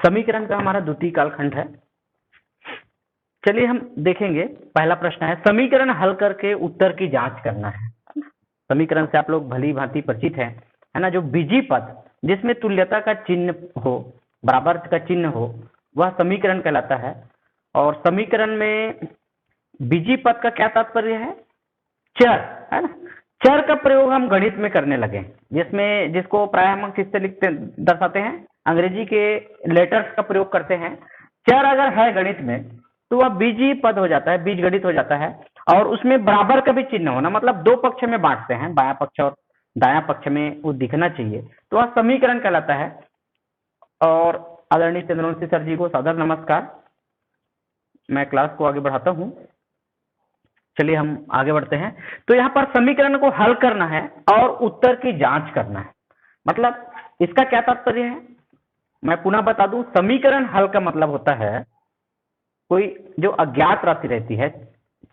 समीकरण का हमारा द्वितीय कालखंड है। चलिए हम देखेंगे, पहला प्रश्न है समीकरण हल करके उत्तर की जांच करना है। समीकरण से आप लोग भली भांति परिचित है ना। जो बीजी पद जिसमें तुल्यता का चिन्ह हो, बराबर का चिन्ह हो, वह समीकरण कहलाता है। और समीकरण में बीजी पद का क्या तात्पर्य है? चर, है ना। चर का प्रयोग हम गणित में करने लगे, जिसको प्राय हम किससे लिखते दर्शाते हैं? अंग्रेजी के लेटर्स का प्रयोग करते हैं। चर अगर है गणित में तो वह बीजी पद हो जाता है, बीज गणित हो जाता है। और उसमें बराबर का भी चिन्ह होना, मतलब दो पक्ष में बांटते हैं, बायां पक्ष और दायां पक्ष में वो दिखना चाहिए, तो वह समीकरण कहलाता है। और आदरणीय चंद्रवंशी सर जी को सादर नमस्कार। मैं क्लास को आगे बढ़ाता हूं। चलिए हम आगे बढ़ते हैं। तो यहाँ पर समीकरण को हल करना है और उत्तर की जांच करना है। मतलब इसका क्या तात्पर्य है? मैं पुनः बता दूं, समीकरण हल का मतलब होता है कोई जो अज्ञात राशि रहती है,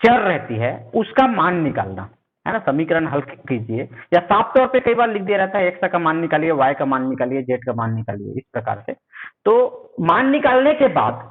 चर रहती है, उसका मान निकालना, है ना। समीकरण हल कीजिए, या साफ तौर पे कई बार लिख दिया रहता है एक्स का मान निकालिए, वाई का मान निकालिए, जेड का मान निकालिए, इस प्रकार से। तो मान निकालने के बाद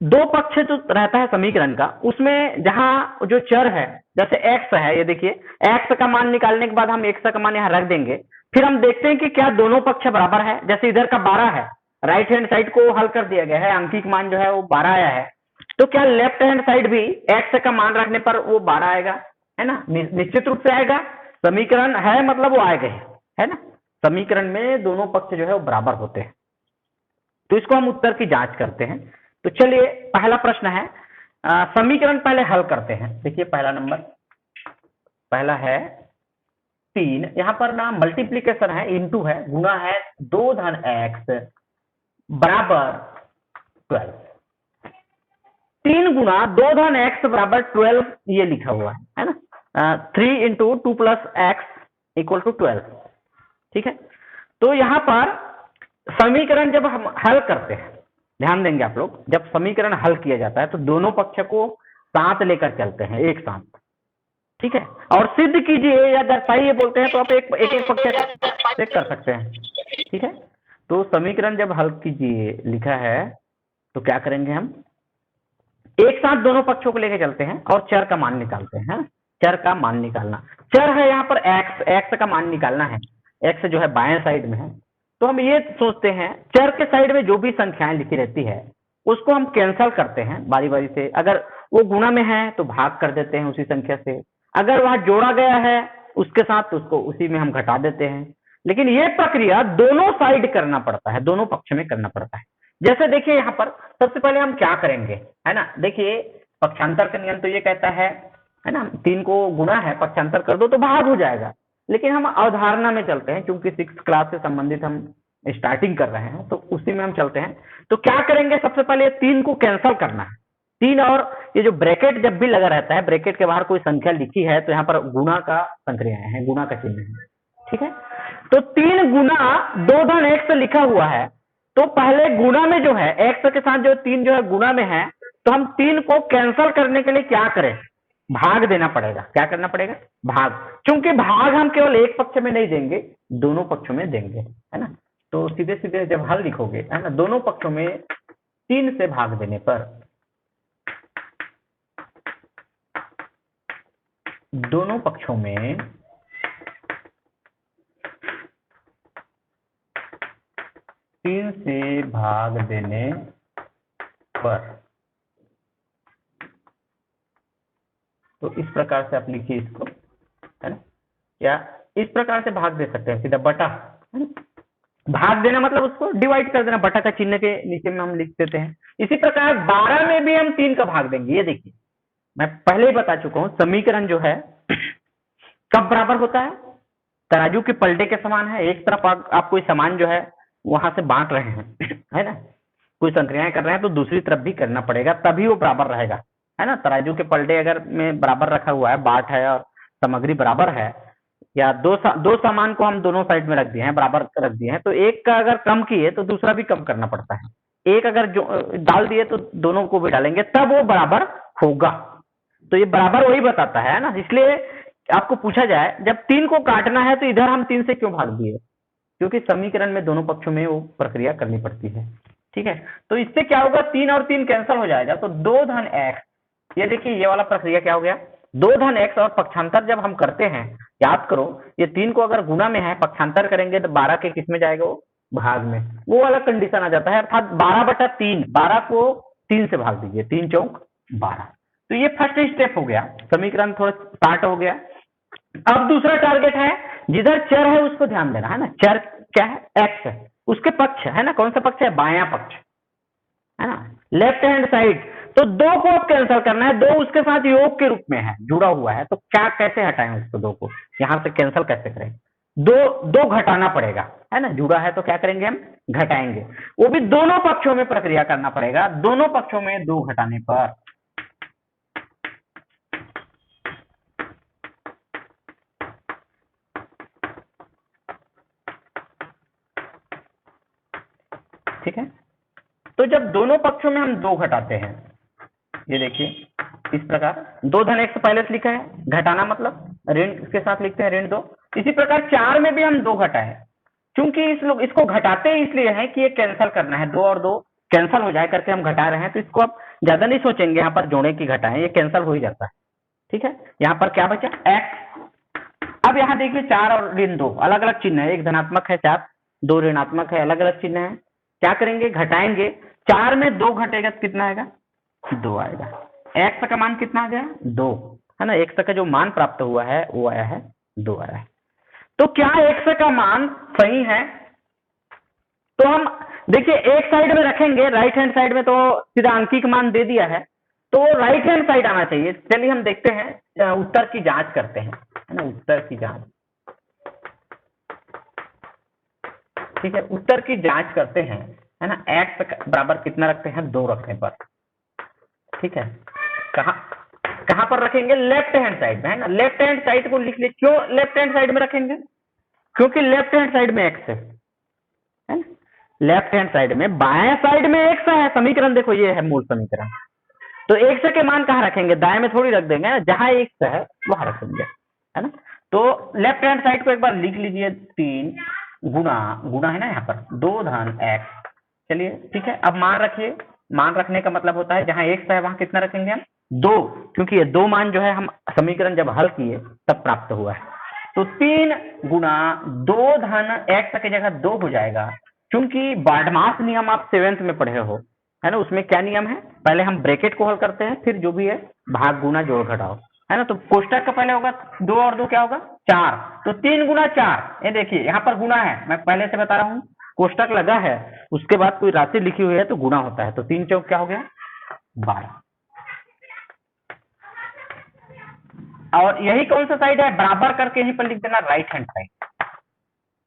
दो पक्ष जो रहता है समीकरण का, उसमें जहां जो चर है, जैसे एक्स है, ये देखिए एक्स का मान निकालने के बाद हम एक्स का मान यहाँ रख देंगे। फिर हम देखते हैं कि क्या दोनों पक्ष बराबर है। जैसे इधर का 12 है, राइट हैंड साइड को हल कर दिया गया है, अंकिक मान जो है वो 12 आया है, तो क्या लेफ्ट हैंड साइड भी एक्स का मान रखने पर वो 12 आएगा? है ना, निश्चित रूप से आएगा। समीकरण है मतलब वो आएगा, है ना। समीकरण में दोनों पक्ष जो है वो बराबर होते हैं, तो इसको हम उत्तर की जांच करते हैं। तो चलिए पहला प्रश्न है, समीकरण पहले हल करते हैं। देखिए पहला नंबर, पहला है 3। यहां पर ना मल्टीप्लीकेशन है, इंटू है, गुना है 2 धन x बराबर 12। 3 गुना 2 धन x बराबर 12 ये लिखा हुआ है ना। 3 into 2 plus x equal to 12। ठीक है, तो यहां पर समीकरण जब हम हल करते हैं, ध्यान देंगे आप लोग, जब समीकरण हल किया जाता है तो दोनों पक्ष को साथ लेकर चलते हैं, एक साथ। ठीक है, और सिद्ध कीजिए या दर्शाइए बोलते हैं तो आप एक एक पक्ष चेक कर सकते हैं। ठीक है, तो समीकरण जब हल कीजिए लिखा है तो क्या करेंगे हम? एक साथ दोनों पक्षों को लेकर चलते हैं और चर का मान निकालते हैं। चर का मान निकालना, चर है यहाँ पर एक्स, एक्स का मान निकालना है। एक्स जो है बाएं साइड में है, तो हम ये सोचते हैं चर के साइड में जो भी संख्याएं लिखी रहती है उसको हम कैंसल करते हैं बारी बारी से। अगर वो गुणा में है तो भाग कर देते हैं उसी संख्या से, अगर वहां जोड़ा गया है उसके साथ तो उसको उसी में हम घटा देते हैं। लेकिन ये प्रक्रिया दोनों साइड करना पड़ता है, दोनों पक्ष में करना पड़ता है। जैसे देखिए यहाँ पर सबसे पहले हम क्या करेंगे, है ना। देखिए पक्षांतर का नियम तो ये कहता है ना, 3 को गुणा है, पक्षांतर कर दो तो भाग हो जाएगा। लेकिन हम अवधारणा में चलते हैं, क्योंकि 6th क्लास से संबंधित हम स्टार्टिंग कर रहे हैं, तो उसी में हम चलते हैं। तो क्या करेंगे, सबसे पहले 3 को कैंसल करना है। 3 और ये जो ब्रैकेट जब भी लगा रहता है, ब्रैकेट के बाहर कोई संख्या लिखी है तो यहाँ पर गुणा का संक्रिया है, गुणा का चिन्ह है। ठीक है, तो 3 गुना 2 धन एक्स लिखा हुआ है, तो पहले गुणा में जो है एक्स के साथ जो 3 जो है गुणा में है, तो हम 3 को कैंसल करने के लिए क्या करें? भाग देना पड़ेगा। क्या करना पड़ेगा? भाग। क्योंकि भाग हम केवल एक पक्ष में नहीं देंगे, दोनों पक्षों में देंगे, है ना। तो सीधे सीधे जब हल लिखोगे, है ना, दोनों पक्षों में 3 से भाग देने पर दोनों पक्षों में 3 से भाग देने पर, तो इस प्रकार से आप लिखिए इसको, है ना। या इस प्रकार से भाग दे सकते हैं, सीधा बटा, है ना। भाग देना मतलब उसको डिवाइड कर देना, बटा का चिन्ह के नीचे में हम लिख देते हैं। इसी प्रकार 12 में भी हम 3 का भाग देंगे। ये देखिए मैं पहले ही बता चुका हूं, समीकरण जो है कब बराबर होता है? तराजू के पलटे के समान है। एक तरफ आप कोई सामान जो है वहां से बांट रहे हैं, है ना, कोई संक्रियाएं कर रहे हैं, तो दूसरी तरफ भी करना पड़ेगा, तभी वो बराबर रहेगा, है ना। तराजू के पलटे अगर में बराबर रखा हुआ है, बाट है और सामग्री बराबर है, या दो सामान को हम दोनों साइड में रख दिए हैं, बराबर रख दिए हैं, तो एक का अगर कम किए तो दूसरा भी कम करना पड़ता है। एक अगर जो डाल दिए तो दोनों को भी डालेंगे, तब वो बराबर होगा। तो ये बराबर वही बताता है ना। इसलिए आपको पूछा जाए जब 3 को काटना है तो इधर हम 3 से क्यों भाग दिए? क्योंकि समीकरण में दोनों पक्षों में वो प्रक्रिया करनी पड़ती है। ठीक है, तो इससे क्या होगा, 3 और 3 कैंसिल हो जाएगा, तो 2 धन एक्स, ये देखिए ये वाला प्रक्रिया क्या हो गया, 2 धन एक्स, और पक्षांतर जब हम करते हैं, याद करो ये 3 को अगर गुना में है, पक्षांतर करेंगे तो 12 के किस में जाएगा, वो भाग में, वो वाला कंडीशन आ जाता है, अर्थात 12/3, 12 को 3 से भाग दीजिए, 3 चौक 12। तो ये फर्स्ट स्टेप हो गया, समीकरण थोड़ा स्टार्ट हो गया। अब दूसरा टारगेट है, जिधर चर है उसको ध्यान देना है ना, चर क्या है, एक्स है, उसके पक्ष है ना, कौन सा पक्ष है, बायां पक्ष है ना, लेफ्ट हैंड साइड, तो 2 को अब कैंसिल करना है, 2 उसके साथ योग के रूप में है, जुड़ा हुआ है, तो क्या कैसे हटाएं उसको, 2 को यहां से कैंसिल कैसे करें, 2 घटाना पड़ेगा है ना, जुड़ा है तो क्या करेंगे हम, घटाएंगे, वो भी दोनों पक्षों में प्रक्रिया करना पड़ेगा, दोनों पक्षों में 2 घटाने पर, ठीक है। तो जब दोनों पक्षों में हम 2 घटाते हैं, ये देखिए इस प्रकार, 2 धन एक्स पहले से लिखा है, घटाना मतलब ऋण के साथ लिखते हैं, ऋण 2, इसी प्रकार 4 में भी हम 2 घटाए, क्योंकि इसको घटाते इसलिए है कि ये कैंसिल करना है, 2 और 2 कैंसिल हो जाए करके हम घटा रहे हैं, तो इसको आप ज्यादा नहीं सोचेंगे यहाँ पर जोड़े की घटाएं, ये कैंसिल हो ही जाता है, ठीक है। यहाँ पर क्या बचा, एक्स। अब यहाँ देखिए 4 और ऋण 2 अलग अलग चिन्ह है, एक धनात्मक है 4, 2 ऋणात्मक है, अलग अलग चिन्ह है, क्या करेंगे, घटाएंगे, 4 में 2 घटेगा तो कितना आएगा, 2 आएगा, एक्स का मान कितना आ गया, 2 है ना, एक्स का जो मान प्राप्त हुआ है वो आया है 2 आया है। तो क्या एक्स का मान सही है, तो हम देखिए एक साइड में रखेंगे, राइट हैंड साइड में तो सीधा अंकिक मान दे दिया है, तो राइट हैंड साइड आना चाहिए। चलिए हम देखते हैं, उत्तर की जांच करते हैं, है ना, उत्तर की जांच, ठीक है, उत्तर की जांच करते हैं, है ना, एक्स बराबर कितना रखते हैं, 2 रखने पर, ठीक है, कहां पर रखेंगे, लेफ्ट हैंड साइड में, है ना, लेफ्ट हैंड साइड को लिख ले, क्यों लेफ्ट हैंड साइड में रखेंगे, क्योंकि लेफ्ट हैंड साइड में एक्स है ना, लेफ्ट हैंड साइड में, बाएं साइड में एक्स है, समीकरण देखो ये है मूल समीकरण, तो एक्स के मान कहां रखेंगे, दाएं में थोड़ी रख देंगे ना, जहां एक्स है वहां रखेंगे, है ना, तो लेफ्ट हैंड साइड को एक बार लिख लीजिए, 3 गुना, गुना है ना यहाँ पर, 2 धन एक्स, चलिए ठीक है। अब मान रखिए, मान रखने का मतलब होता है जहां एक्स है वहां कितना रखेंगे हम, 2, क्योंकि ये 2 मान जो है हम समीकरण जब हल किए तब प्राप्त हुआ है, तो 3 गुना 2 धन एक्स की जगह 2 हो जाएगा, क्योंकि बार्डमास नियम आप 7th में पढ़े हो, है ना, उसमें क्या नियम है, पहले हम ब्रैकेट को हल करते हैं, फिर जो भी है भाग गुना जोड़ घटाओ, है ना, तो कोष्टक का पहले होगा 2 और 2 क्या होगा 4, तो 3 गुना 4, ये देखिए यहाँ पर गुना है, मैं पहले से बता रहा हूँ, कोष्टक लगा है, उसके बाद कोई राशि लिखी हुई है तो गुना होता है, तो 3 चौक क्या हो गया 12, और यही कौन सा साइड है, बराबर करके यहीं पर लिख देना राइट हैंड साइड,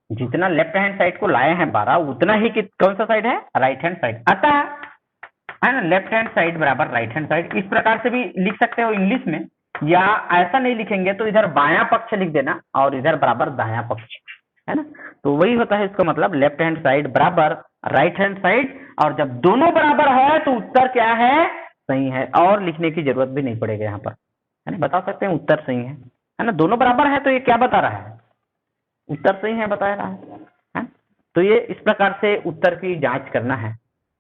जितना लेफ्ट हैंड साइड को लाए हैं 12, उतना ही कौन सा साइड है, राइट हैंड साइड, अतः है ना, लेफ्ट हैंड साइड बराबर राइट हैंड साइड, इस प्रकार से भी लिख सकते हो इंग्लिश में, या ऐसा नहीं लिखेंगे तो इधर बायां पक्ष लिख देना और इधर बराबर दायां पक्ष, है ना, तो वही होता है इसका मतलब, लेफ्ट हैंड साइड बराबर राइट हैंड साइड, और जब दोनों बराबर है तो उत्तर क्या है, सही है, और लिखने की जरूरत भी नहीं पड़ेगा यहाँ पर, है ना, बता सकते हैं उत्तर सही है ना, दोनों बराबर है तो ये क्या बता रहा है, उत्तर सही है बता रहा है? तो ये इस प्रकार से उत्तर की जांच करना है,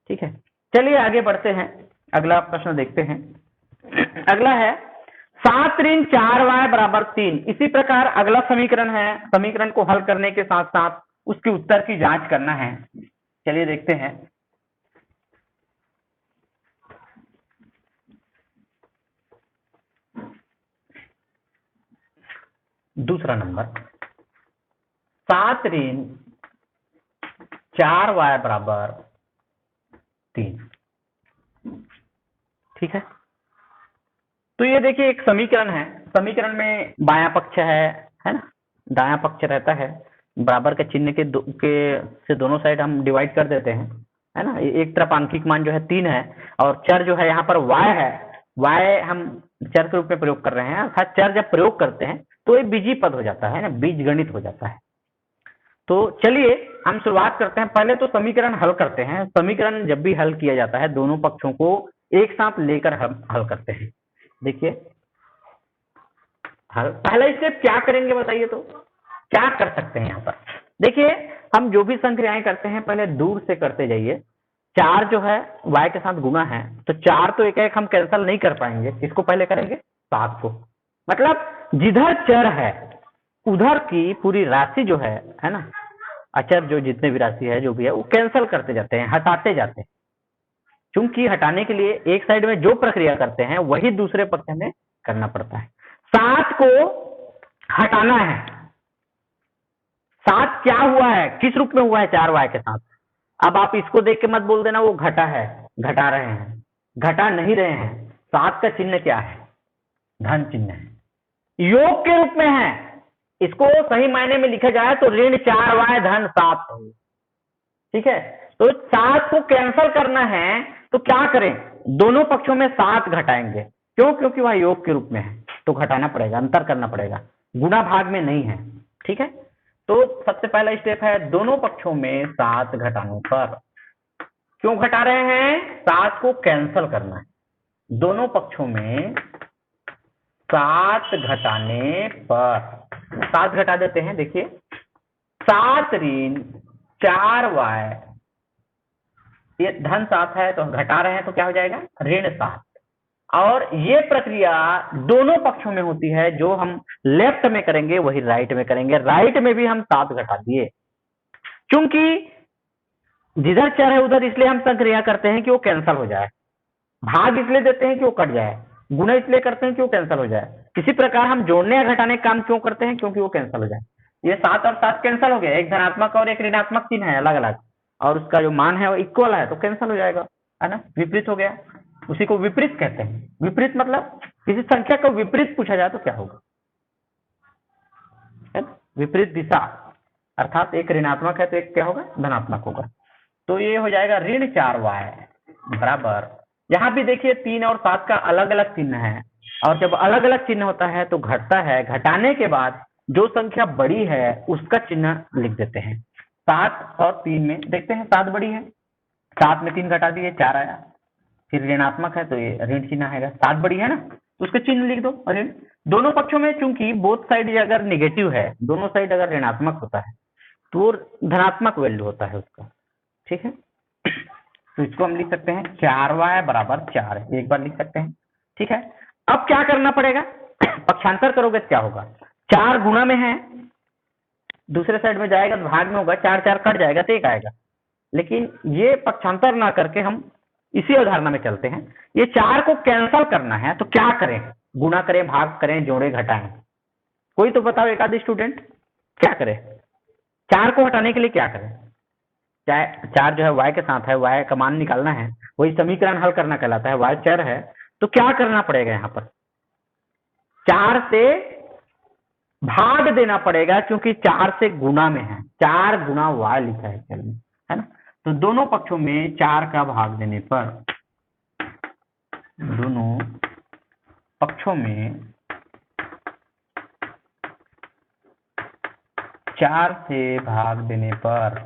ठीक है। चलिए आगे बढ़ते हैं, अगला प्रश्न देखते हैं, अगला है 7 ऋण 4y बराबर 3, इसी प्रकार अगला समीकरण है, समीकरण को हल करने के साथ साथ उसके उत्तर की जांच करना है, चलिए देखते हैं, दूसरा नंबर, 7 ऋण 4y बराबर 3, ठीक है। तो ये देखिए एक समीकरण है, समीकरण में बायां पक्ष है ना, दायां पक्ष रहता है, बराबर के चिन्ह से दोनों साइड हम डिवाइड कर देते हैं, है ना, एक तरफ आंशिक मान जो है 3 है, और चर जो है यहाँ पर y है, y हम चर के रूप में प्रयोग कर रहे हैं, अर्थात चर जब प्रयोग करते हैं तो ये बीजी पद हो जाता है ना, बीज गणित हो जाता है। तो चलिए हम शुरुआत करते हैं, पहले तो समीकरण हल करते हैं, समीकरण जब भी हल किया जाता है दोनों पक्षों को एक साथ लेकर हम हल करते हैं। देखिए हल, पहला स्टेप क्या करेंगे बताइए, तो क्या कर सकते हैं यहाँ पर, देखिए हम जो भी संक्रियाएं करते हैं पहले दूर से करते जाइए, 4 जो है y के साथ गुना है, तो 4 तो एक एक हम कैंसिल नहीं कर पाएंगे, इसको पहले करेंगे 7 को। मतलब जिधर चर है उधर की पूरी राशि जो है ना, अचर जो जितने भी राशि है जो भी है वो कैंसिल करते जाते हैं, हटाते जाते हैं। क्योंकि हटाने के लिए एक साइड में जो प्रक्रिया करते हैं वही दूसरे पक्ष में करना पड़ता है। 7 को हटाना है। 7 क्या हुआ है, किस रूप में हुआ है 4y के साथ। अब आप इसको देख के मत बोल देना वो घटा है, घटा रहे हैं, घटा नहीं रहे हैं। 7 का चिन्ह क्या है, धन चिन्ह है, योग के रूप में है। इसको सही मायने में लिखा जाए तो ऋण 4y धन 7 है। ठीक है, तो 7 को कैंसिल करना है तो क्या करें, दोनों पक्षों में 7 घटाएंगे। क्यों, क्योंकि वह योग के रूप में है तो घटाना पड़ेगा, अंतर करना पड़ेगा, गुणा भाग में नहीं है। ठीक है, तो सबसे पहला स्टेप है दोनों पक्षों में 7 घटाने पर। क्यों घटा रहे हैं, 7 को कैंसिल करना है। दोनों पक्षों में 7 घटाने पर 7 घटा देते हैं। देखिए 7 ऋण 4y, ये धन 7 है तो घटा रहे हैं तो क्या हो जाएगा ऋण 7। और ये प्रक्रिया दोनों पक्षों में होती है, जो हम लेफ्ट में करेंगे वही राइट में करेंगे। राइट में भी हम 7 घटा दिए, क्योंकि जिधर चर है उधर इसलिए हम संक्रिया करते हैं कि वो कैंसिल हो जाए, भाग इसलिए देते हैं कि वो कट जाए, गुणा इसलिए करते हैं कि वो कैंसिल हो जाए। इसी प्रकार हम जोड़ने या घटाने का काम क्यों करते हैं, क्योंकि वो कैंसिल हो जाए। ये 7 और 7 कैंसिल हो गया, एक धनात्मक और एक ऋणात्मक चिन्ह है अलग अलग, और उसका जो मान है वो इक्वल है तो कैंसिल हो जाएगा, है ना, विपरीत हो गया। उसी को विपरीत कहते हैं। विपरीत मतलब किसी संख्या को विपरीत पूछा जाए तो क्या होगा, विपरीत दिशा, अर्थात एक ऋणात्मक है तो एक क्या होगा धनात्मक होगा। तो ये हो जाएगा ऋण 4y बराबर, यहाँ भी देखिए 3 और 7 का अलग अलग चिन्ह है, और जब अलग अलग चिन्ह होता है तो घटता है, घटाने के बाद जो संख्या बड़ी है उसका चिन्ह लिख देते हैं। 7 और 3 में देखते हैं 7 बड़ी है, 7 में 3 घटा दिए 4 आया, फिर ऋणात्मक है तो ये ऋण चिन्ह आएगा। 7 बड़ी है ना तो उसका चिन्ह लिख दो ऋण। दोनों पक्षों में चूंकि बोथ साइड अगर निगेटिव है, दोनों साइड अगर ऋणात्मक होता है तो वो धनात्मक वैल्यू होता है उसका। ठीक है, तो इसको हम लिख सकते हैं 4y बराबर 4, एक बार लिख सकते हैं। ठीक है, अब क्या करना पड़ेगा, पक्षांतर करोगे तो क्या होगा, 4 गुणा में है, दूसरे साइड में जाएगा तो भाग में होगा, 4 4 कट जाएगा तो 1 आएगा। लेकिन ये पक्षांतर ना करके हम इसी अवधारणा में चलते हैं। ये 4 को कैंसिल करना है तो क्या करें, गुणा करें, भाग करें, जोड़े, घटाएं। कोई तो बताओ एक आध स्टूडेंट क्या करे, 4 को हटाने के लिए क्या करें। चाहे 4 जो है y के साथ है, y का मान निकालना है, वही समीकरण हल करना कहलाता है। y चर है तो क्या करना पड़ेगा, यहाँ पर 4 से भाग देना पड़ेगा, क्योंकि 4 से गुना में है, 4 गुना y लिखा है चल में, है ना। तो दोनों पक्षों में 4 का भाग देने पर, दोनों पक्षों में 4 से भाग देने पर,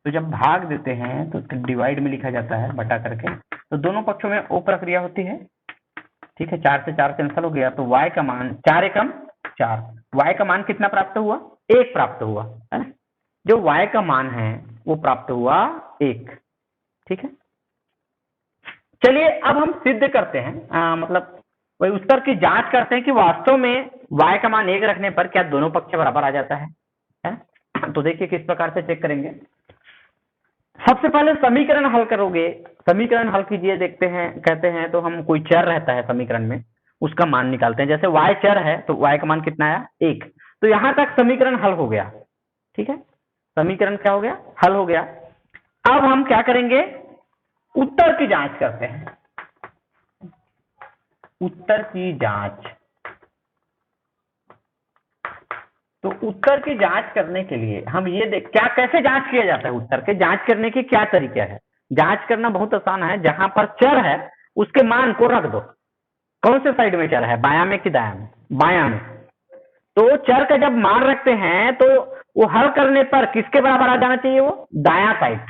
तो जब भाग देते हैं तो डिवाइड में लिखा जाता है बटा करके, तो दोनों पक्षों में वो प्रक्रिया होती है। ठीक है, 4 से 4 कैंसिल हो गया तो y का मान 4 एकम 4, y का मान कितना प्राप्त हुआ, 1 प्राप्त हुआ, है ना। जो y का मान है वो प्राप्त हुआ 1। ठीक है, चलिए अब हम सिद्ध करते हैं, मतलब वही उत्तर की जांच करते हैं कि वास्तव में y का मान 1 रखने पर क्या दोनों पक्ष बराबर आ जाता है? तो देखिए किस प्रकार से चेक करेंगे। सबसे पहले समीकरण हल करोगे, समीकरण हल कीजिए, देखते हैं, कहते हैं तो हम कोई चर रहता है समीकरण में उसका मान निकालते हैं। जैसे y चर है तो y का मान कितना आया 1, तो यहां तक समीकरण हल हो गया। ठीक है, समीकरण क्या हो गया, हल हो गया। अब हम क्या करेंगे, उत्तर की जांच करते हैं। उत्तर की जांच, तो उत्तर की जांच करने के लिए हम ये देख क्या कैसे जांच किया जाता है, उत्तर के जांच करने के क्या तरीका है। जांच करना बहुत आसान है, जहां पर चर है उसके मान को रख दो। कौन से साइड में चर है, बाया में कि दाया में, बाया में। तो चर का जब मान रखते हैं तो वो हल करने पर किसके बराबर आ जाना चाहिए, वो दाया साइड।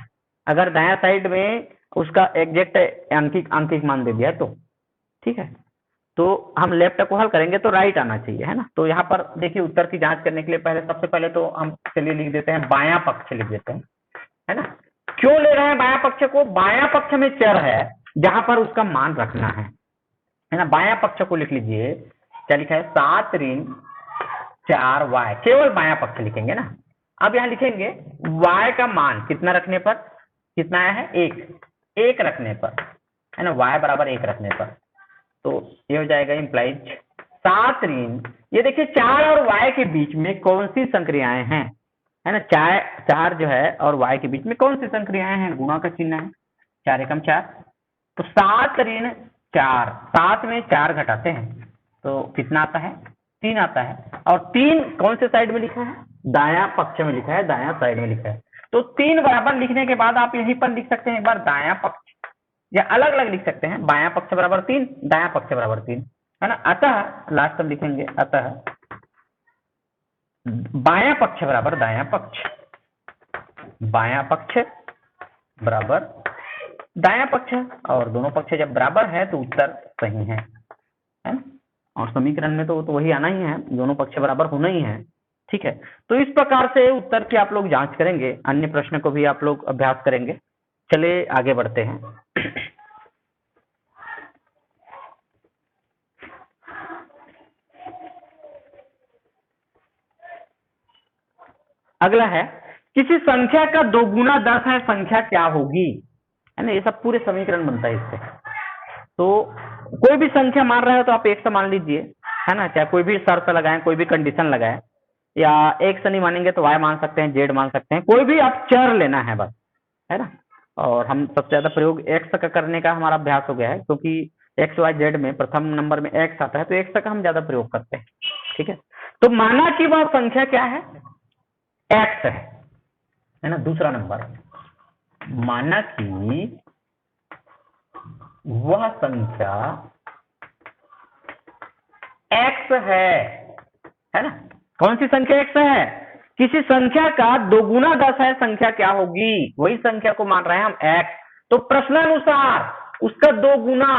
अगर दाया साइड में उसका एग्जैक्ट अंकिक मान दे दिया तो ठीक है, तो हम लेफ्ट को हल करेंगे तो राइट आना चाहिए, है ना। तो यहाँ पर देखिए उत्तर की जांच करने के लिए पहले सबसे पहले तो हम चलिए लिख देते हैं बायां पक्ष लिख देते हैं, है ना। क्यों ले रहे हैं बायां पक्ष को? बायां पक्ष में चर है जहां पर उसका मान रखना है ना। बायां पक्ष को लिख लीजिए, क्या लिखा है? 7 ऋण 4y, केवल बायां पक्ष लिखेंगे ना। अब यहां लिखेंगे y का मान कितना रखने पर, कितना आया है? 1 रखने पर, है ना, y बराबर 1 रखने पर। तो ये हो जाएगा इंप्लाइज 7 ऋण, ये देखिए 4 और y के बीच में कौन सी संक्रियाएं हैं, है ना। 4 जो है और y के बीच में कौन सी संक्रियाएं हैं? गुणा का चिन्ह है, 4 एकम 4। तो 7 ऋण 4, 7 में 4 घटाते हैं तो कितना आता है? 3 आता है। और 3 कौन से साइड में लिखा है? दायां पक्ष में लिखा है, दायां साइड में लिखा है। तो 3 बराबर लिखने के बाद आप यहीं पर लिख सकते हैं एक बार दायां पक्ष, या अलग अलग लिख सकते हैं, बायां पक्ष बराबर 3, दायां पक्ष बराबर 3, है ना। अतः लास्ट में लिखेंगे, अतः बायां पक्ष बराबर दायां पक्ष, बायां पक्ष बराबर दायां पक्ष, और दोनों पक्ष जब बराबर है तो उत्तर सही है ना। और समीकरण में तो वही आना ही है, दोनों पक्ष बराबर होना ही है, ठीक है। तो इस प्रकार से उत्तर की आप लोग जांच करेंगे, अन्य प्रश्न को भी आप लोग अभ्यास करेंगे। चलिए आगे बढ़ते हैं। अगला है, किसी संख्या का 2 गुना 10 है, संख्या क्या होगी, है ना। ये सब पूरे समीकरण बनता है इससे। तो कोई भी संख्या मान रहे हो तो आप 1 से मान लीजिए, है ना। चाहे कोई भी शर्त लगाएं, कोई भी कंडीशन लगाएं, या 1 से नहीं मानेंगे तो y मान सकते हैं, z मान सकते हैं, कोई भी आप चर लेना है बस, है ना। और हम सबसे ज्यादा प्रयोग x का करने का हमारा अभ्यास हो गया है, क्योंकि x y z में प्रथम नंबर में x आता है, तो x का हम ज्यादा प्रयोग करते हैं, ठीक है। तो माना कि वह संख्या क्या है? x है ना। दूसरा नंबर, माना कि वह संख्या x है ना। कौन सी संख्या x है? किसी संख्या का 2 गुना 10 है, संख्या क्या होगी? वही संख्या को मान रहे हैं हम x। तो प्रश्नानुसार उसका 2 गुना,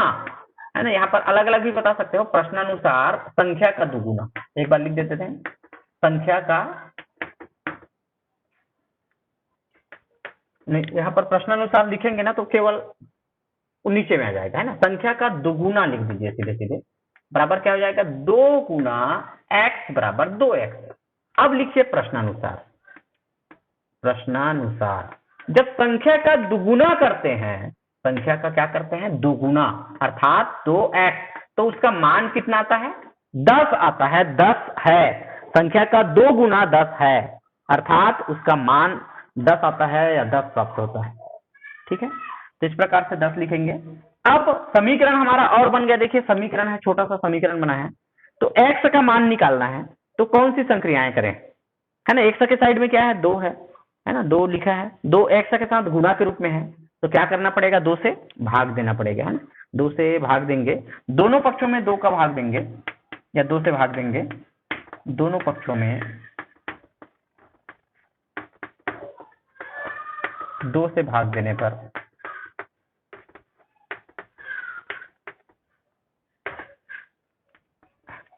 है ना। यहाँ पर अलग अलग भी बता सकते हो, प्रश्नानुसार संख्या का 2 गुना, एक बार लिख देते थे, संख्या का, नहीं यहाँ पर प्रश्नानुसार लिखेंगे ना तो केवल नीचे में आ जाएगा, है ना। संख्या का 2 गुना लिख दीजिए सीधे सीधे, बराबर क्या हो जाएगा? 2 गुना x बराबर 2x। अब लिखिए प्रश्नानुसार, प्रश्नानुसार जब संख्या का दुगुना करते हैं, संख्या का क्या करते हैं? दुगुना, अर्थात 2x, तो उसका मान कितना आता है? 10 आता है, 10 है। संख्या का 2 गुना 10 है, अर्थात उसका मान 10 आता है या 10 प्राप्त होता है, ठीक है। तो इस प्रकार से 10 लिखेंगे। अब समीकरण हमारा और बन गया, देखिए समीकरण है, छोटा सा समीकरण बना है। तो x का मान निकालना है, तो कौन सी संक्रियाएं करें, है ना। x के साइड में क्या है? 2 है ना, 2 लिखा है, 2 x के साथ गुणा के रूप में है, तो क्या करना पड़ेगा? 2 से भाग देना पड़ेगा, है ना। 2 से भाग देंगे, दोनों पक्षों में 2 का भाग देंगे, या 2 से भाग देंगे, दोनों पक्षों में 2 से भाग देने पर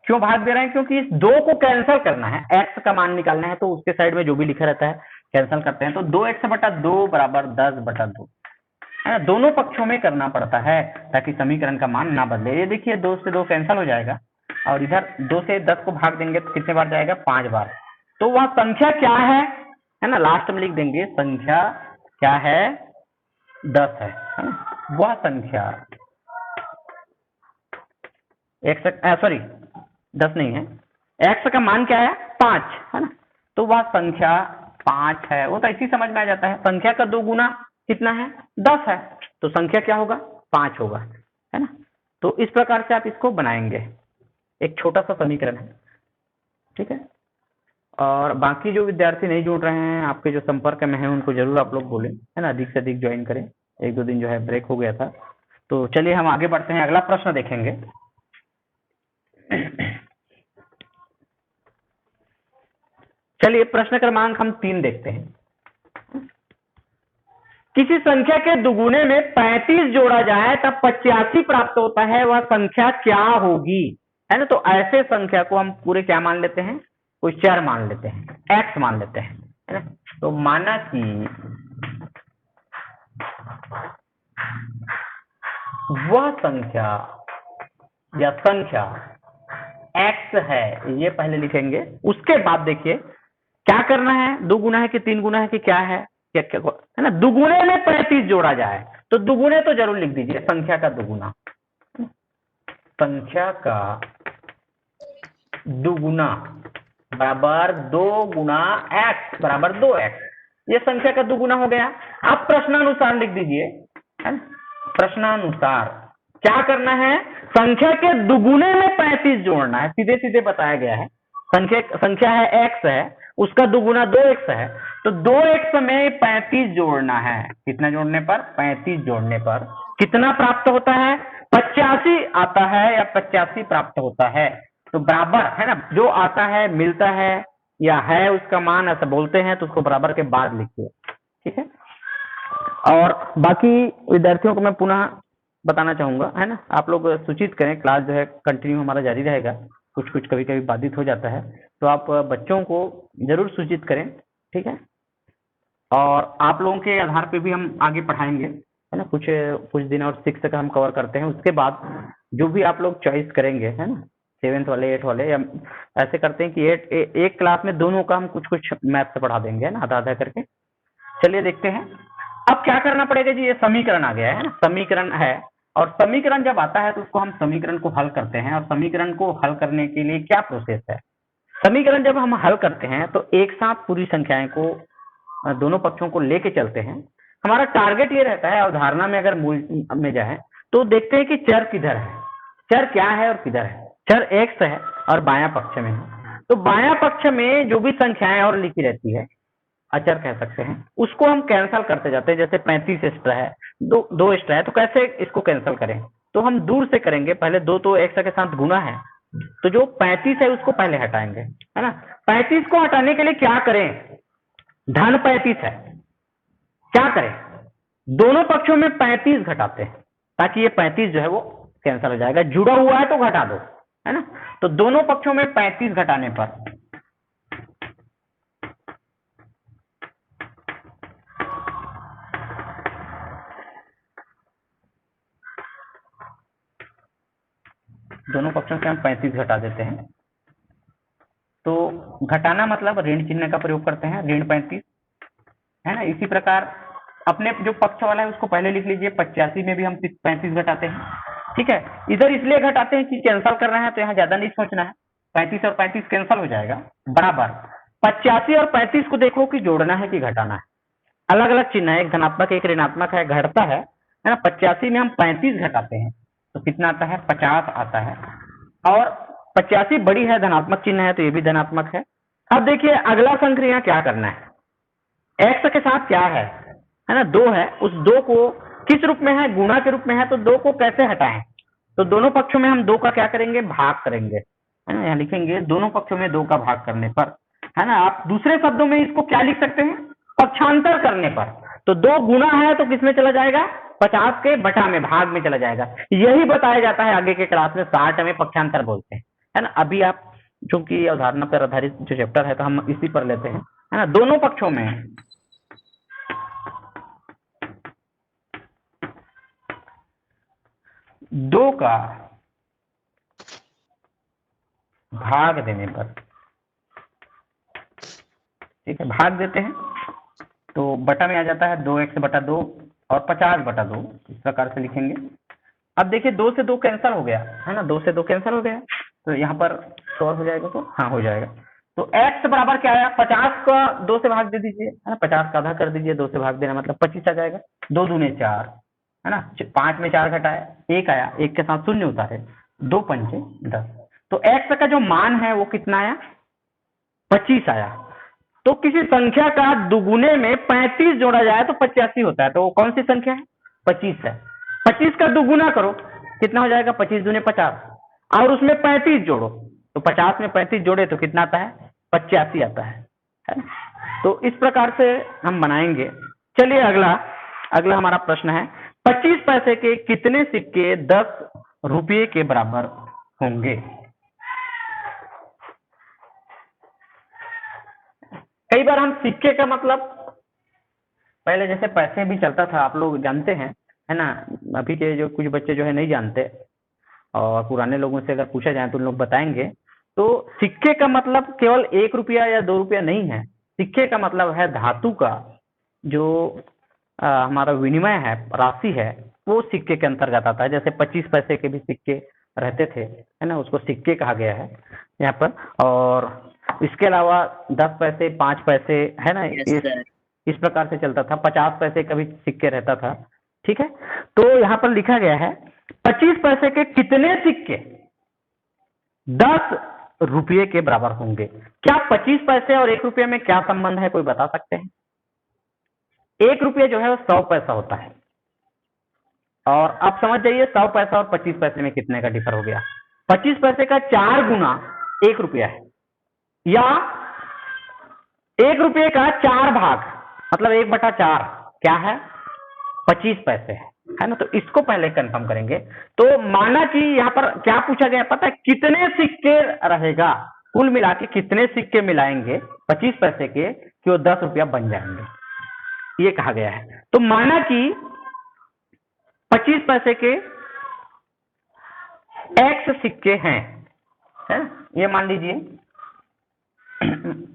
क्यों भाग दे रहे हैं? क्योंकि इस 2 को कैंसिल करना है, x का मान निकालना है, तो उसके साइड में जो भी लिखा रहता है कैंसिल करते हैं, तो 2x बटा 2 बराबर 10 बटा 2, है ना। दोनों पक्षों में करना पड़ता है ताकि समीकरण का मान ना बदले। ये देखिए 2 से 2 कैंसिल हो जाएगा, और इधर 2 से 10 को भाग देंगे तो कितने बार जाएगा? 5 बार। तो वह संख्या क्या है ना, लास्ट में लिख देंगे, संख्या क्या है? 10 है ना। वह संख्या सॉरी 10 नहीं है, x का मान क्या है? 5, है ना। तो वह संख्या 5 है, वो तो ऐसी समझ में आ जाता है। संख्या का 2 गुना कितना है? 10 है, तो संख्या क्या होगा? 5 होगा, है ना। तो इस प्रकार से आप इसको बनाएंगे, एक छोटा सा समीकरण है, ठीक है। और बाकी जो विद्यार्थी नहीं जुड़ रहे हैं, आपके जो संपर्क में हैं, उनको जरूर आप लोग बोलें, है ना, अधिक से अधिक ज्वाइन करें। 1-2 दिन जो है ब्रेक हो गया था। तो चलिए हम आगे बढ़ते हैं, अगला प्रश्न देखेंगे। चलिए प्रश्न क्रमांक हम 3 देखते हैं। किसी संख्या के दुगुने में 35 जोड़ा जाए तब 85 प्राप्त होता है, वह संख्या क्या होगी, है ना। तो ऐसे संख्या को हम पूरे क्या मान लेते हैं? कोई चर मान लेते हैं, x मान लेते हैं, है ना। तो माना कि वह संख्या या संख्या x है, ये पहले लिखेंगे। उसके बाद देखिए क्या करना है, 2 गुना है कि 3 गुना है कि क्या है, क्या क्या है ना, दुगुने में 35 जोड़ा जाए तो दुगुने तो जरूर लिख दीजिए, संख्या का दुगुना, संख्या का दुगुना बराबर 2 गुना x बराबर 2x, ये संख्या का दुगुना हो गया। अब प्रश्नानुसार लिख दीजिए, है ना, प्रश्नानुसार क्या करना है, संख्या के दुगुने में 35 जोड़ना है, सीधे सीधे बताया गया है। संख्या है x है, उसका दुगुना 2x है, तो 2x में 35 जोड़ना है। कितना जोड़ने पर, 35 जोड़ने पर कितना प्राप्त होता है, 85 आता है या 85 प्राप्त होता है। तो बराबर है ना, जो आता है मिलता है या है उसका मान ऐसा बोलते हैं, तो उसको बराबर के बाद लिखिए, ठीक है। और बाकी विद्यार्थियों को मैं पुनः बताना चाहूंगा, है ना, आप लोग सूचित करें, क्लास जो है कंटिन्यू हमारा जारी रहेगा, कुछ कुछ कभी कभी बाधित हो जाता है, तो आप बच्चों को जरूर सूचित करें, ठीक है। और आप लोगों के आधार पे भी हम आगे पढ़ाएंगे, है ना, कुछ कुछ दिन और 6 तक हम कवर करते हैं, उसके बाद जो भी आप लोग चॉइस करेंगे, है ना, 7th वाले 8th वाले, या ऐसे करते हैं कि एक क्लास में दोनों का हम कुछ कुछ मैथ से पढ़ा देंगे, है ना, आधा आधा करके। चलिए देखते हैं अब क्या करना पड़ेगा जी। ये समीकरण आ गया है ना, समीकरण है, और समीकरण जब आता है तो उसको हम समीकरण को हल करते हैं, और समीकरण को हल करने के लिए क्या प्रोसेस है, समीकरण जब हम हल करते हैं तो एक साथ पूरी संख्याएं को दोनों पक्षों को लेके चलते हैं। हमारा टारगेट ये रहता है, अवधारणा में अगर मूल में जाए तो देखते हैं कि चर किधर है, चर क्या है और किधर है। चर x है और बायां पक्ष में है, तो बायां पक्ष में जो भी संख्याएं और लिखी रहती है, अचर कह सकते हैं, उसको हम कैंसल करते जाते हैं। जैसे 35 एक्स्ट्रा है, दो एक्स्ट्रा है, तो कैसे इसको कैंसिल करें, तो हम दूर से करेंगे। पहले 2 तो एक्स्ट्रा के साथ गुना है, तो जो 35 है उसको पहले हटाएंगे, है ना। 35 को हटाने के लिए क्या करें, धन 35 है, क्या करें, दोनों पक्षों में 35 घटाते हैं, ताकि ये 35 जो है वो कैंसिल हो जाएगा। जुड़ा हुआ है तो घटा दो, है ना। तो दोनों पक्षों में 35 घटाने पर दोनों पक्षों से हम 35 घटा देते हैं। तो घटाना मतलब ऋण चिन्ह का प्रयोग करते हैं, ऋण 35, है ना। इसी प्रकार अपने जो पक्ष वाला है उसको पहले लिख लीजिए, 85 में भी हम 35 घटाते हैं, ठीक है। इधर इसलिए घटाते हैं कि कैंसल कर रहे हैं, तो यहाँ ज्यादा नहीं सोचना है, 35 और 35 कैंसल हो जाएगा। बराबर 85 और 35 को देखो कि जोड़ना है कि घटाना है, अलग अलग चिन्ह है, एक धनात्मक एक ऋणात्मक है, घटता है ना। 85 में हम 35 घटाते हैं तो कितना आता है, 50 आता है, और 85 बड़ी है, धनात्मक चिन्ह है, तो ये भी धनात्मक है। अब देखिए अगला संक्रिया क्या करना है, x के साथ क्या है ना, 2 है, उस 2 को किस रूप में है, गुणा के रूप में है, तो 2 को कैसे हटाएं, तो दोनों पक्षों में हम 2 का क्या करेंगे, भाग करेंगे, है ना। यहाँ लिखेंगे दोनों पक्षों में 2 का भाग करने पर, है ना। आप दूसरे शब्दों में इसको क्या लिख सकते हैं, पक्षांतर करने पर। तो 2 गुना है तो किसमें चला जाएगा, 50 के बटा में, भाग में चला जाएगा। यही बताया जाता है आगे के क्लास में, 60 में पक्षांतर बोलते हैं, है ना। अभी आप चूंकि अवधारणा पर आधारित जो चैप्टर है, तो हम इसी पर लेते हैं, है ना। दोनों पक्षों में 2 का भाग देने पर, ठीक है, भाग देते हैं तो बटा में आ जाता है 2x बटा 2 और 50 बटा 2, इस प्रकार से लिखेंगे। अब देखिए 2 से 2 कैंसिल हो गया, है ना, 2 से 2 कैंसिल हो गया, तो यहाँ पर श्योर हो जाएगा, तो हाँ हो जाएगा। तो x बराबर क्या आया, 50 का 2 से भाग दे दीजिए, है ना, 50 का आधा कर दीजिए, 2 से भाग देना मतलब 25 आ जाएगा, 2 दूने 4, है ना, 5 में 4 घटाए 1 आया, 1 के साथ शून्य उतारे, 2 पंचे 10, तो x का जो मान है वो कितना आया, 25 आया। तो किसी संख्या का दुगुने में 35 जोड़ा जाए तो 85 होता है, तो वो कौन सी संख्या है, 25 है। 25 का दुगुना करो, कितना हो जाएगा, 25 दूने 50, और उसमें 35 जोड़ो, तो 50 में 35 जोड़े तो कितना आता है, 85 आता है ना? तो इस प्रकार से हम बनाएंगे। चलिए अगला अगला हमारा प्रश्न है, 25 पैसे के कितने सिक्के 10 रुपये के बराबर होंगे। कई बार हम सिक्के का मतलब, पहले जैसे पैसे भी चलता था, आप लोग जानते हैं, है ना। अभी के जो कुछ बच्चे जो है नहीं जानते, और पुराने लोगों से अगर पूछा जाए तो उन लोग बताएंगे। तो सिक्के का मतलब केवल 1 रुपया या 2 रुपया नहीं है। सिक्के का मतलब है धातु का जो हमारा विनिमय है, राशि है, वो सिक्के के अंतर्गत आता है। जैसे 25 पैसे के भी सिक्के रहते थे, है ना, उसको सिक्के कहा गया है यहाँ पर। और इसके अलावा 10 पैसे, 5 पैसे, है ना, इस प्रकार से चलता था। 50 पैसे का भी सिक्के रहता था। ठीक है, तो यहाँ पर लिखा गया है 25 पैसे के कितने सिक्के 10 रुपये के बराबर होंगे। क्या 25 पैसे और 1 रुपये में क्या संबंध है, कोई बता सकते हैं? 1 रुपये जो है वो 100 पैसा होता है। और अब समझ जाइए 100 पैसा और 25 पैसे में कितने का डिफर हो गया। 25 पैसे का 4 गुना 1 रुपया है, या 1 रुपये का 4 भाग मतलब 1/4 क्या है, 25 पैसे है ना। तो इसको पहले कंफर्म करेंगे। तो माना कि यहाँ पर क्या पूछा गया पता है, कितने सिक्के रहेगा, कुल मिला के कितने सिक्के मिलाएंगे 25 पैसे के कि वो 10 रुपया बन जाएंगे, ये कहा गया है। तो माना कि 25 पैसे के x सिक्के हैं, है ये मान लीजिए।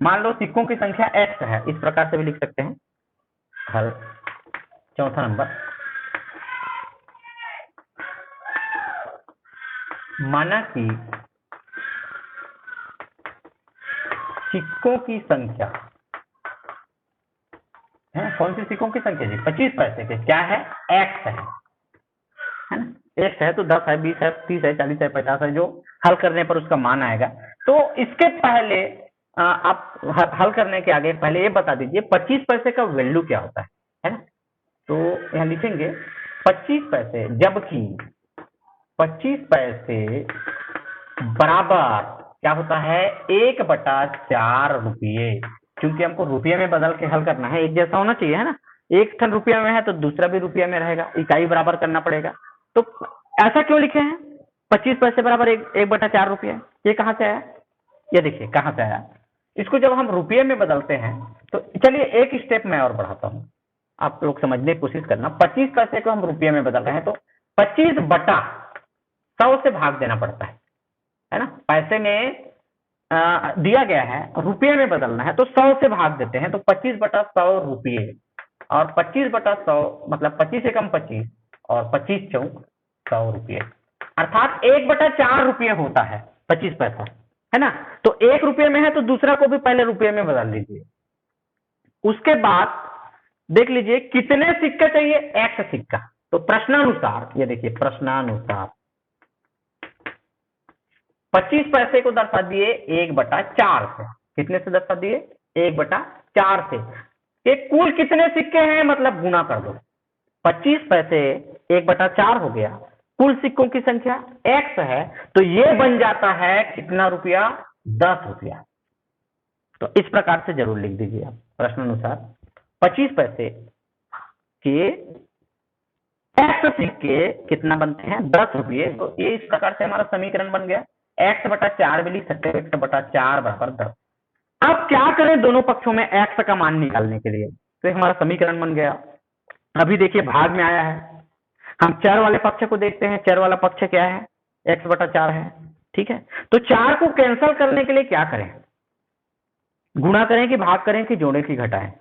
मान लो सिक्कों की संख्या x है, इस प्रकार से भी लिख सकते हैं। हल चौथा नंबर, माना कि सिक्कों की संख्या है, कौन सी सिक्कों की संख्या जी, 25 पैसे के क्या है, x है ना। x है तो 10 है, 20 है, 30 है, 40 है, 50 है, जो हल करने पर उसका मान आएगा। तो इसके पहले आप हल करने के आगे पहले ये बता दीजिए 25 पैसे का वैल्यू क्या होता है ना। तो यहाँ लिखेंगे 25 पैसे, जबकि 25 पैसे बराबर क्या होता है, 1/4 रुपये। क्योंकि हमको रुपये में बदल के हल करना है, एक जैसा होना चाहिए, है ना। एक ठन रुपया में है तो दूसरा भी रुपये में रहेगा, इकाई बराबर करना पड़ेगा। तो ऐसा क्यों लिखे हैं 25 पैसे बराबर 1/4 रुपये, ये कहाँ से आया, ये देखिए कहाँ से आया। इसको जब हम रुपये में बदलते हैं तो चलिए एक स्टेप मैं और बढ़ाता हूँ, आप लोग समझने की कोशिश करना। 25 पैसे को हम रुपये में बदल रहे हैं तो 25/100 से भाग देना पड़ता है ना। पैसे में दिया गया है, रुपये में बदलना है तो 100 से भाग देते हैं, तो 25/100 रुपये। और 25/100 मतलब 25 एकम 25 और 25 चौक 100 रुपये, अर्थात 1/4 रुपये होता है 25 पैसा, है ना। तो 1 रुपये में है तो दूसरा को भी पहले रुपये में बदल लीजिए। उसके बाद देख लीजिए कितने सिक्के चाहिए, x सिक्का। तो प्रश्नानुसार ये देखिए, प्रश्नानुसार 25 पैसे को दर्शा दिए 1/4 से, कितने से दर्शा दिए, 1/4 से। ये कुल कितने सिक्के हैं मतलब गुना कर दो, 25 पैसे 1/4 हो गया, कुल सिक्कों की संख्या x है, तो ये बन जाता है कितना रुपया, 10 रुपया। तो इस प्रकार से जरूर लिख दीजिए आप प्रश्नानुसार 25 पैसे के x सिक्के कितना बनते हैं, 10 रुपये। तो ये इस प्रकार से हमारा समीकरण बन गया। x/4 भी लिख सकते हो, x/4 बराबर 10। अब क्या करें दोनों पक्षों में x का मान निकालने के लिए, तो हमारा समीकरण बन गया। अभी देखिए भाग में आया है, हम चर वाले पक्ष को देखते हैं। चर वाला पक्ष क्या है, x/4 है, ठीक है। तो 4 को कैंसिल करने के लिए क्या करें, गुणा करें कि भाग करें कि जोड़ें कि घटाएं।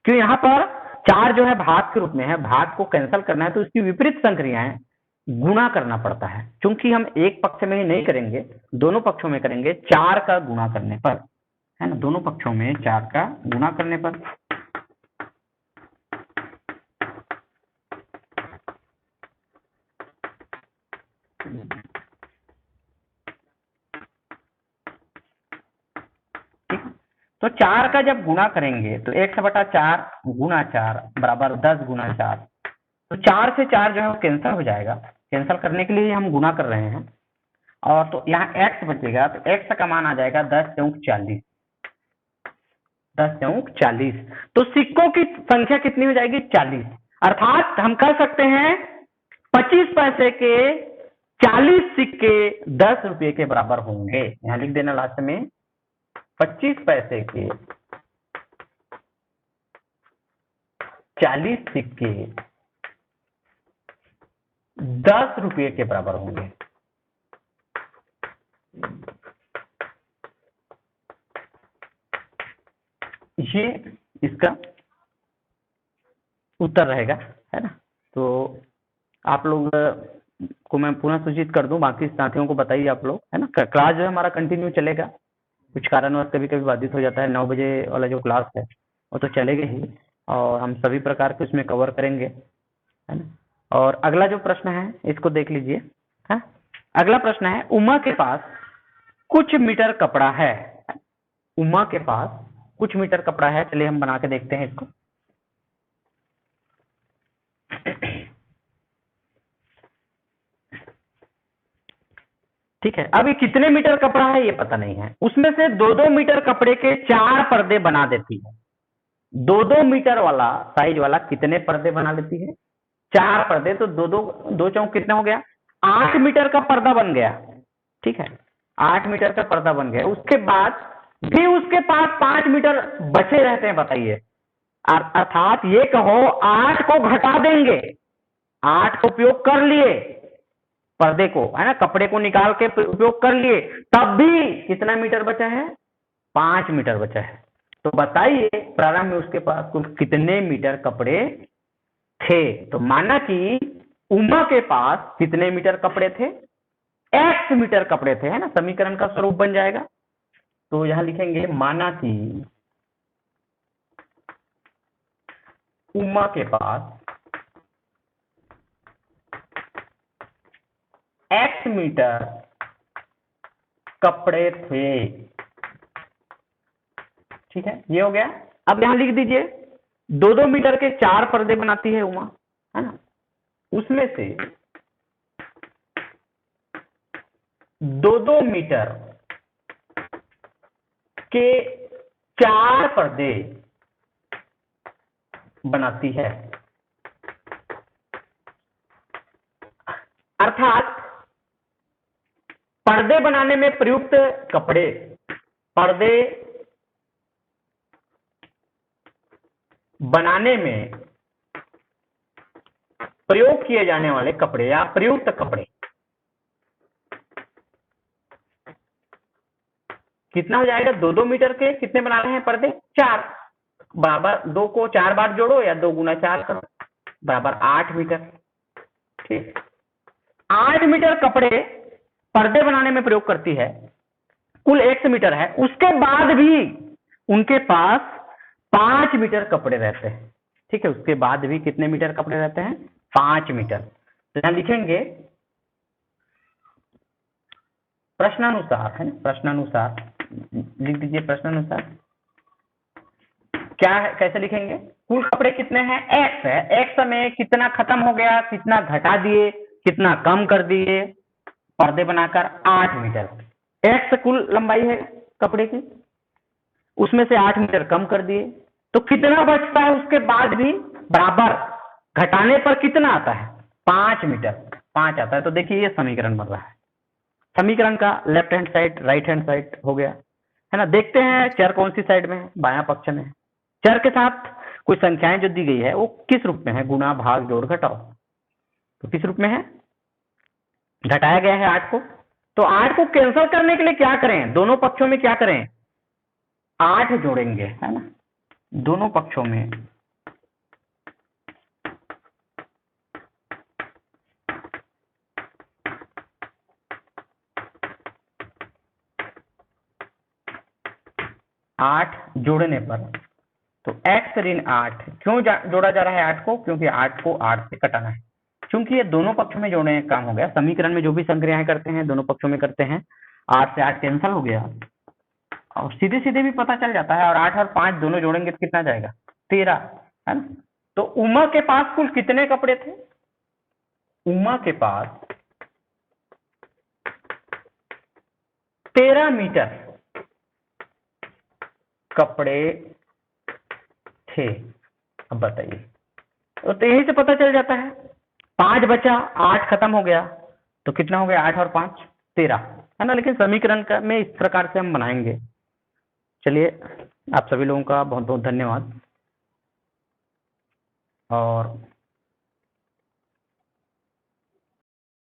क्यों, यहाँ पर 4 जो है भाग के रूप में है, भाग को कैंसिल करना है तो इसकी विपरीत संक्रियाएं गुणा करना पड़ता है। क्योंकि हम एक पक्ष में ही नहीं करेंगे, दोनों पक्षों में करेंगे, 4 का गुणा करने पर, है ना, दोनों पक्षों में 4 का गुणा करने पर। तो 4 का जब गुणा करेंगे तो 1/4 गुणा 4 बराबर 10 गुणा 4। तो 4 से 4 जो है वो कैंसिल हो जाएगा, कैंसिल करने के लिए हम गुणा कर रहे हैं। और तो यहाँ x बचेगा, तो x का मान आ जाएगा 10 चौक 40, 10 चौक 40। तो सिक्कों की संख्या कितनी हो जाएगी, 40। अर्थात हम कह सकते हैं 25 पैसे के 40 सिक्के 10 रुपये के बराबर होंगे। यहाँ लिख देना लास्ट में 25 पैसे के 40 सिक्के 10 रुपये के बराबर होंगे। ये इसका उत्तर रहेगा, है ना। तो आप लोग को मैं पुनः सूचित कर दूं, बाकी साथियों को बताइए आप लोग, है ना। क्लास जो है हमारा कंटिन्यू चलेगा, कुछ कारणवश कभी कभी बाधित हो जाता है। 9 बजे वाला जो क्लास है वो तो चलेगा ही, और हम सभी प्रकार के उसमें कवर करेंगे, है ना। और अगला जो प्रश्न है इसको देख लीजिए, है। अगला प्रश्न है, उमा के पास कुछ मीटर कपड़ा है। उमा के पास कुछ मीटर कपड़ा है। चलिए हम बना के देखते हैं इसको। ठीक है, अब ये कितने मीटर कपड़ा है ये पता नहीं है। उसमें से 2-2 मीटर कपड़े के 4 पर्दे बना देती है। 2-2 मीटर वाला साइज वाला कितने पर्दे बना लेती है? 4 पर्दे। तो 2 चौक कितना हो गया? 8 मीटर का पर्दा बन गया। ठीक है, 8 मीटर का पर्दा बन गया। उसके बाद भी उसके पास 5 मीटर बचे रहते हैं, बताइए। अर्थात ये कहो 8 को घटा देंगे, 8 को उपयोग कर लिए पर्दे को, है ना, कपड़े को निकाल के उपयोग कर लिए, तब भी कितना मीटर बचा है? 5 मीटर बचा है। तो बताइए प्रारंभ में उसके पास कुल कितने मीटर कपड़े थे? तो माना कि उमा के पास कितने मीटर कपड़े थे? x मीटर कपड़े थे, है ना। समीकरण का स्वरूप बन जाएगा। तो यहां लिखेंगे, माना कि उमा के पास x मीटर कपड़े थे। ठीक है, ये हो गया। अब यहां लिख दीजिए 2-2 मीटर के 4 पर्दे बनाती है उमा, है ना। उसमें से 2-2 मीटर के 4 पर्दे बनाती है। अर्थात पर्दे बनाने में प्रयुक्त कपड़े, पर्दे बनाने में प्रयोग किए जाने वाले कपड़े या प्रयुक्त कपड़े कितना हो जाएगा? 2-2 मीटर के कितने बना रहे हैं पर्दे? 4 बराबर 2 को 4 बार जोड़ो या 2 गुना 4 करो, बराबर 8 मीटर। ठीक, 8 मीटर कपड़े पर्दे बनाने में प्रयोग करती है, कुल x मीटर है। उसके बाद भी उनके पास 5 मीटर कपड़े रहते हैं। ठीक है, उसके बाद भी कितने मीटर कपड़े रहते हैं? 5 मीटर। तो यहां लिखेंगे प्रश्नानुसार, है ना, प्रश्नानुसार लिख दीजिए। प्रश्नानुसार क्या है, कैसे लिखेंगे? कुल कपड़े कितने हैं? x है। x में कितना खत्म हो गया, कितना घटा दिए, कितना कम कर दिए पर्दे बनाकर? 8 मीटर। x कुल लंबाई है कपड़े की, उसमें से 8 मीटर कम कर दिए, तो कितना बचता है उसके बाद भी? बराबर घटाने पर कितना आता है? 5 मीटर, 5 आता है। तो देखिए ये समीकरण बन रहा है। समीकरण का left hand side right hand side हो गया, है ना। देखते हैं चर कौन सी साइड में है? बायां पक्ष में है। चर के साथ कुछ संख्याएं जो दी गई है वो किस रूप में है? गुणा, भाग, जोड़, घटाओ। तो किस रूप में है? घटाया गया है 8 को। तो 8 को कैंसिल करने के लिए क्या करें? दोनों पक्षों में क्या करें? 8 जोड़ेंगे, है ना, दोनों पक्षों में। आठ जोड़ने पर, तो x ऋण 8 क्यों जोड़ा जा रहा है 8 को? क्योंकि 8 को 8 से कटाना है। क्योंकि ये दोनों पक्षों में जोड़ने का काम हो गया। समीकरण में जो भी संक्रियाएं करते हैं दोनों पक्षों में करते हैं। 8 से 8 कैंसिल हो गया और सीधे सीधे भी पता चल जाता है। और 8 और 5 दोनों जोड़ेंगे तो कितना जाएगा? 13, है ना। तो उमा के पास कुल कितने कपड़े थे? उमा के पास 13 मीटर कपड़े थे। अब बताइए, तो यही से पता चल जाता है। 5 बचा, 8 खत्म हो गया, तो कितना हो गया? 8 और 5 13, है ना। लेकिन समीकरण का में इस प्रकार से हम बनाएंगे। चलिए, आप सभी लोगों का बहुत बहुत धन्यवाद। और